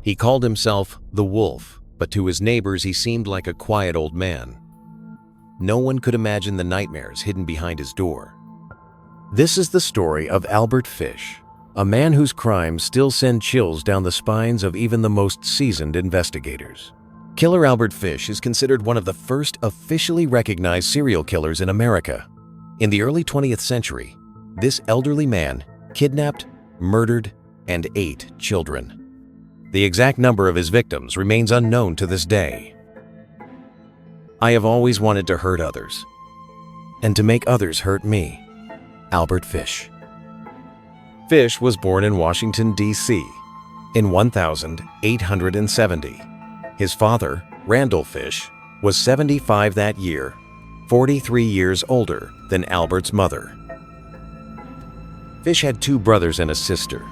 He called himself the Wolf, but to his neighbors he seemed like a quiet old man. No one could imagine the nightmares hidden behind his door. This is the story of Albert Fish, a man whose crimes still send chills down the spines of even the most seasoned investigators. Killer Albert Fish is considered one of the first officially recognized serial killers in America. In the early 20th century, this elderly man kidnapped, murdered, and ate children. The exact number of his victims remains unknown to this day. I have always wanted to hurt others, and to make others hurt me. Albert Fish. Fish was born in Washington, D.C. in 1870. His father, Randall Fish, was 75 that year, 43 years older than Albert's mother. Fish had 2 brothers and a sister,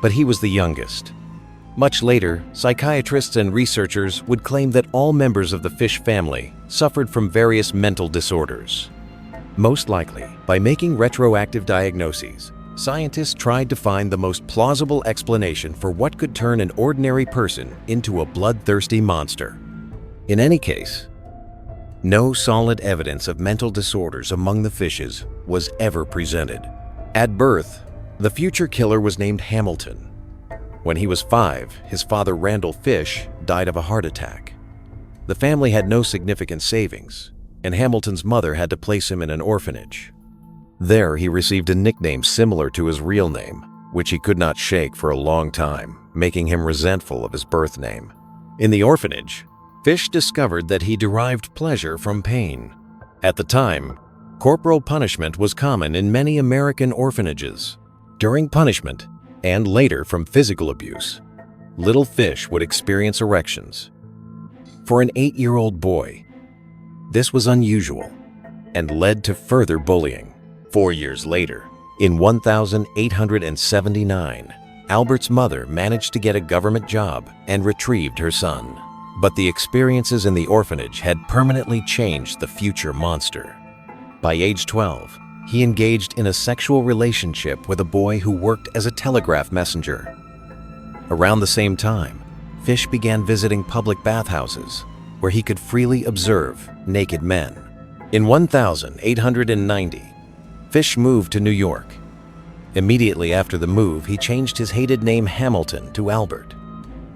but he was the youngest. Much later, psychiatrists and researchers would claim that all members of the Fish family suffered from various mental disorders. Most likely, by making retroactive diagnoses, scientists tried to find the most plausible explanation for what could turn an ordinary person into a bloodthirsty monster. In any case, no solid evidence of mental disorders among the Fishes was ever presented. At birth, the future killer was named Hamilton. When he was 5, his father Randall Fish died of a heart attack. The family had no significant savings, and Hamilton's mother had to place him in an orphanage. There, he received a nickname similar to his real name, which he could not shake for a long time, making him resentful of his birth name. In the orphanage, Fish discovered that he derived pleasure from pain. At the time, corporal punishment was common in many American orphanages. During punishment, and later from physical abuse, little Fish would experience erections. For an 8-year-old boy, this was unusual and led to further bullying. 4 years later, in 1879, Albert's mother managed to get a government job and retrieved her son. But the experiences in the orphanage had permanently changed the future monster. By age 12, he engaged in a sexual relationship with a boy who worked as a telegraph messenger. Around the same time, Fish began visiting public bathhouses where he could freely observe naked men. In 1890, Fish moved to New York. Immediately after the move, he changed his hated name Hamilton to Albert.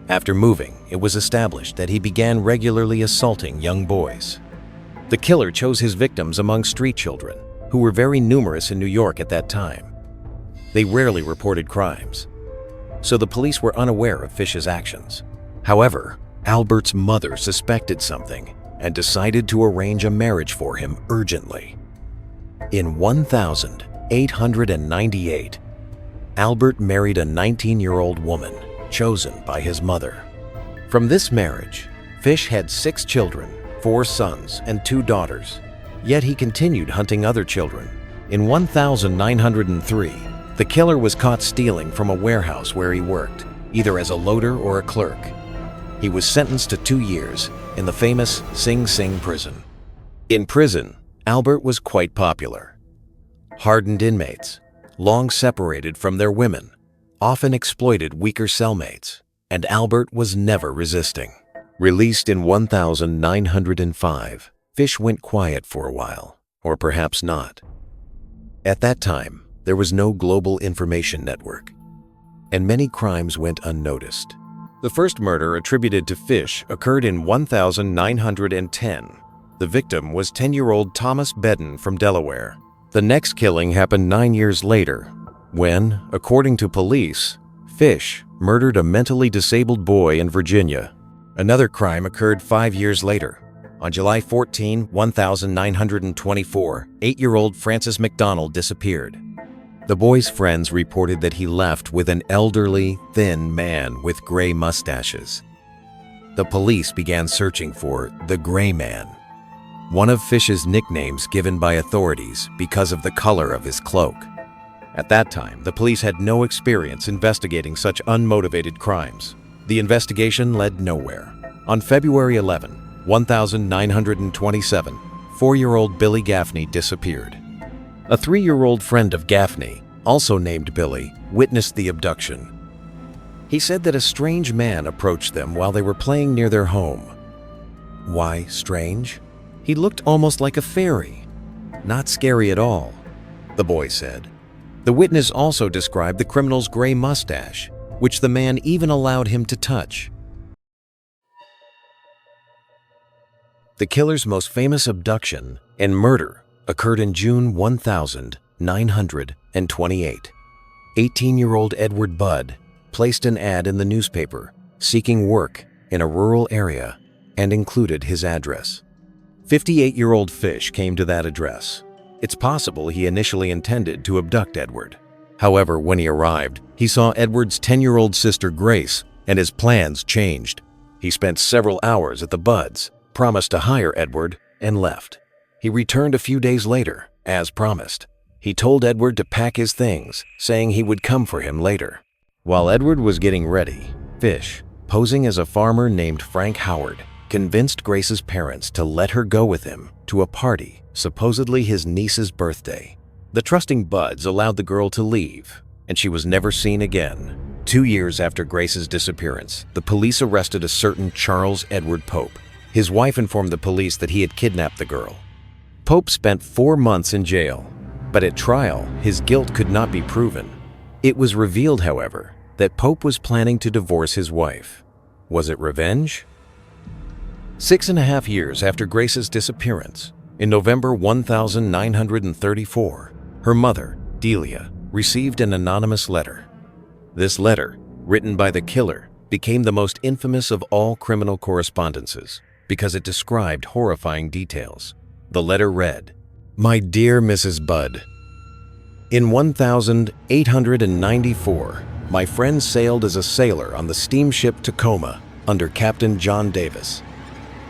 After moving, it was established that he began regularly assaulting young boys. The killer chose his victims among street children, who were very numerous in New York at that time. They rarely reported crimes, so the police were unaware of Fish's actions. However, Albert's mother suspected something and decided to arrange a marriage for him urgently. In 1898, Albert married a 19-year-old woman chosen by his mother. From this marriage, Fish had 6 children, 4 sons and 2 daughters. Yet he continued hunting other children. In 1903, the killer was caught stealing from a warehouse where he worked, either as a loader or a clerk. He was sentenced to 2 years in the famous Sing Sing prison. In prison, Albert was quite popular. Hardened inmates, long separated from their women, often exploited weaker cellmates, and Albert was never resisting. Released in 1905, Fish went quiet for a while, or perhaps not. At that time, there was no global information network, and many crimes went unnoticed. The first murder attributed to Fish occurred in 1910. The victim was 10-year-old Thomas Bedden from Delaware. The next killing happened 9 years later, when, according to police, Fish murdered a mentally disabled boy in Virginia. Another crime occurred 5 years later. On July 14, 1924, 8-year-old Francis McDonald disappeared. The boy's friends reported that he left with an elderly, thin man with gray mustaches. The police began searching for the Gray Man, one of Fish's nicknames given by authorities because of the color of his cloak. At that time, the police had no experience investigating such unmotivated crimes. The investigation led nowhere. On February 11, 1927, 4-year-old Billy Gaffney disappeared. A 3-year-old friend of Gaffney, also named Billy, witnessed the abduction. He said that a strange man approached them while they were playing near their home. Why strange? He looked almost like a fairy. Not scary at all, the boy said. The witness also described the criminal's gray mustache, which the man even allowed him to touch. The killer's most famous abduction and murder occurred in June 1928. 18-year-old Edward Budd placed an ad in the newspaper seeking work in a rural area and included his address. 58-year-old Fish came to that address. It's possible he initially intended to abduct Edward. However, when he arrived, he saw Edward's 10-year-old sister Grace, and his plans changed. He spent several hours at the Budds, promised to hire Edward, and left. He returned a few days later, as promised. He told Edward to pack his things, saying he would come for him later. While Edward was getting ready, Fish, posing as a farmer named Frank Howard, convinced Grace's parents to let her go with him to a party, supposedly his niece's birthday. The trusting Budds allowed the girl to leave, and she was never seen again. 2 years after Grace's disappearance, the police arrested a certain Charles Edward Pope. His wife informed the police that he had kidnapped the girl. Pope spent 4 months in jail, but at trial, his guilt could not be proven. It was revealed, however, that Pope was planning to divorce his wife. Was it revenge? 6.5 years after Grace's disappearance, in November 1934, her mother, Delia, received an anonymous letter. This letter, written by the killer, became the most infamous of all criminal correspondences because it described horrifying details. The letter read, "My dear Mrs. Budd, in 1894, my friend sailed as a sailor on the steamship Tacoma under Captain John Davis.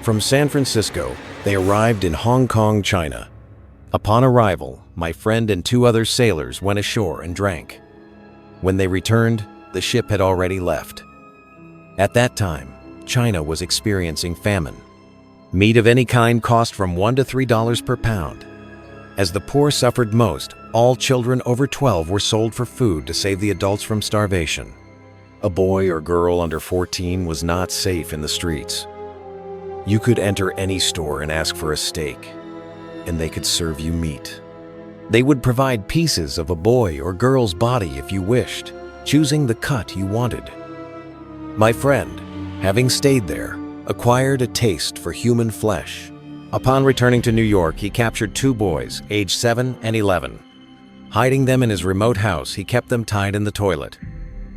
From San Francisco, they arrived in Hong Kong, China. Upon arrival, my friend and 2 other sailors went ashore and drank. When they returned, the ship had already left. At that time, China was experiencing famine. Meat of any kind cost from $1 to $3 per pound. As the poor suffered most, all children over 12 were sold for food to save the adults from starvation. A boy or girl under 14 was not safe in the streets. You could enter any store and ask for a steak, and they could serve you meat. They would provide pieces of a boy or girl's body if you wished, choosing the cut you wanted. My friend, having stayed there, acquired a taste for human flesh. Upon returning to New York, he captured 2 boys, aged 7 and 11. Hiding them in his remote house, he kept them tied in the toilet.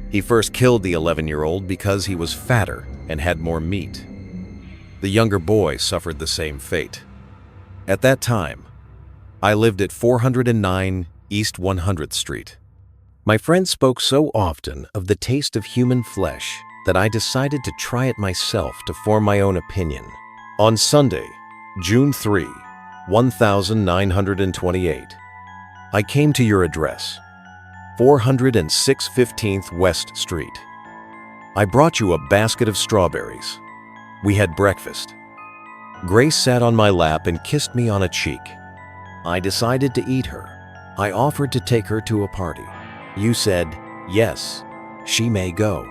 He first killed the 11-year-old because he was fatter and had more meat. The younger boy suffered the same fate. At that time, I lived at 409 East 100th Street. My friend spoke so often of the taste of human flesh that I decided to try it myself to form my own opinion. On Sunday, June 3, 1928, I came to your address, 406 15th West Street. I brought you a basket of strawberries. We had breakfast. Grace sat on my lap and kissed me on a cheek. I decided to eat her. I offered to take her to a party. You said, yes, she may go.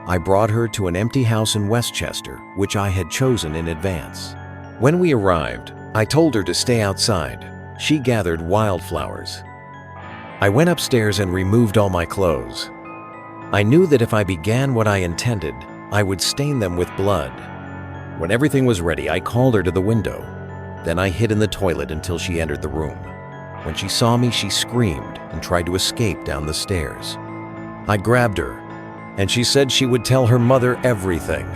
I brought her to an empty house in Westchester, which I had chosen in advance. When we arrived, I told her to stay outside. She gathered wildflowers. I went upstairs and removed all my clothes. I knew that if I began what I intended, I would stain them with blood. When everything was ready, I called her to the window. Then I hid in the toilet until she entered the room. When she saw me, she screamed and tried to escape down the stairs. I grabbed her, and she said she would tell her mother everything.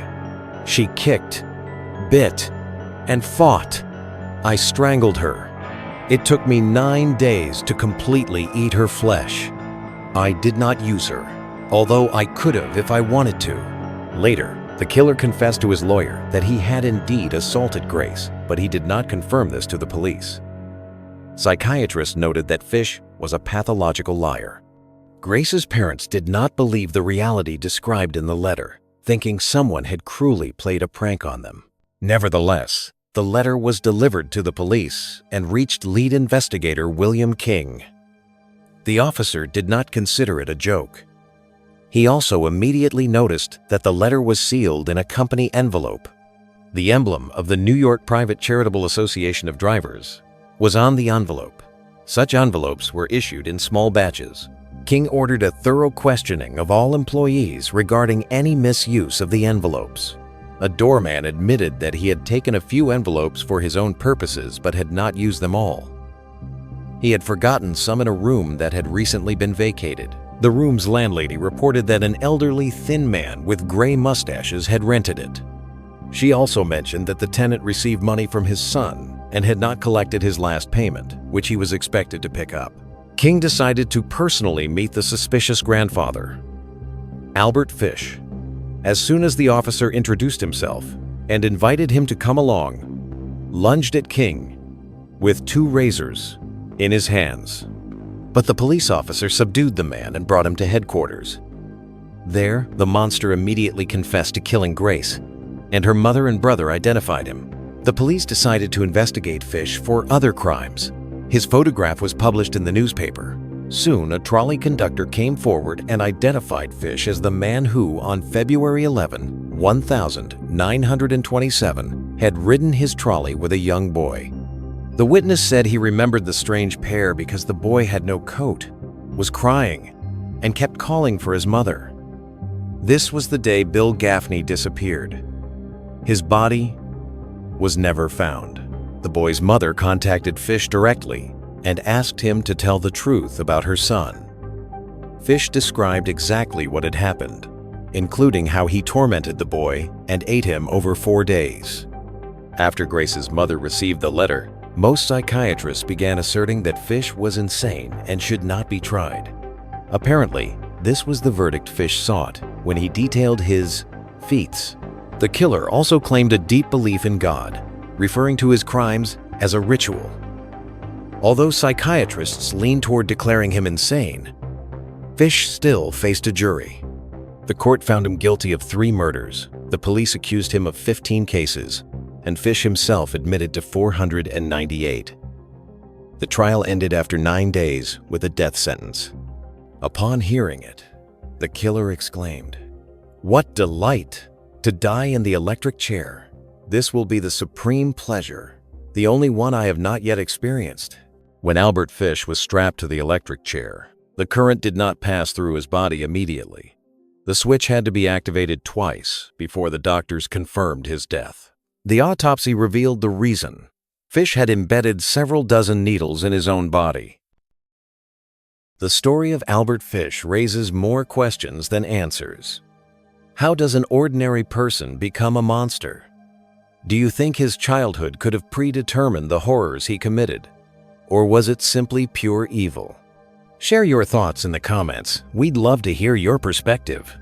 She kicked, bit, and fought. I strangled her. It took me 9 days to completely eat her flesh. I did not use her, although I could have if I wanted to. Later, the killer confessed to his lawyer that he had indeed assaulted Grace, but he did not confirm this to the police. Psychiatrists noted that Fish was a pathological liar. Grace's parents did not believe the reality described in the letter, thinking someone had cruelly played a prank on them. Nevertheless, the letter was delivered to the police and reached lead investigator William King. The officer did not consider it a joke. He also immediately noticed that the letter was sealed in a company envelope. The emblem of the New York Private Charitable Association of Drivers was on the envelope. Such envelopes were issued in small batches. King ordered a thorough questioning of all employees regarding any misuse of the envelopes. A doorman admitted that he had taken a few envelopes for his own purposes but had not used them all. He had forgotten some in a room that had recently been vacated. The room's landlady reported that an elderly, thin man with gray mustaches had rented it. She also mentioned that the tenant received money from his son and had not collected his last payment, which he was expected to pick up. King decided to personally meet the suspicious grandfather, Albert Fish. As soon as the officer introduced himself and invited him to come along, lunged at King with 2 razors in his hands. But the police officer subdued the man and brought him to headquarters. There, the monster immediately confessed to killing Grace, and her mother and brother identified him. The police decided to investigate Fish for other crimes. His photograph was published in the newspaper. Soon, a trolley conductor came forward and identified Fish as the man who, on February 11, 1927, had ridden his trolley with a young boy. The witness said he remembered the strange pair because the boy had no coat, was crying, and kept calling for his mother. This was the day Bill Gaffney disappeared. His body was never found. The boy's mother contacted Fish directly and asked him to tell the truth about her son. Fish described exactly what had happened, including how he tormented the boy and ate him over 4 days. After Grace's mother received the letter, most psychiatrists began asserting that Fish was insane and should not be tried. Apparently, this was the verdict Fish sought when he detailed his feats. The killer also claimed a deep belief in God, referring to his crimes as a ritual. Although psychiatrists leaned toward declaring him insane, Fish still faced a jury. The court found him guilty of 3 murders. The police accused him of 15 cases, and Fish himself admitted to 498. The trial ended after 9 days with a death sentence. Upon hearing it, the killer exclaimed, "What delight! To die in the electric chair. This will be the supreme pleasure, the only one I have not yet experienced." When Albert Fish was strapped to the electric chair, the current did not pass through his body immediately. The switch had to be activated twice before the doctors confirmed his death. The autopsy revealed the reason. Fish had embedded several dozen needles in his own body. The story of Albert Fish raises more questions than answers. How does an ordinary person become a monster? Do you think his childhood could have predetermined the horrors he committed? Or was it simply pure evil? Share your thoughts in the comments. We'd love to hear your perspective.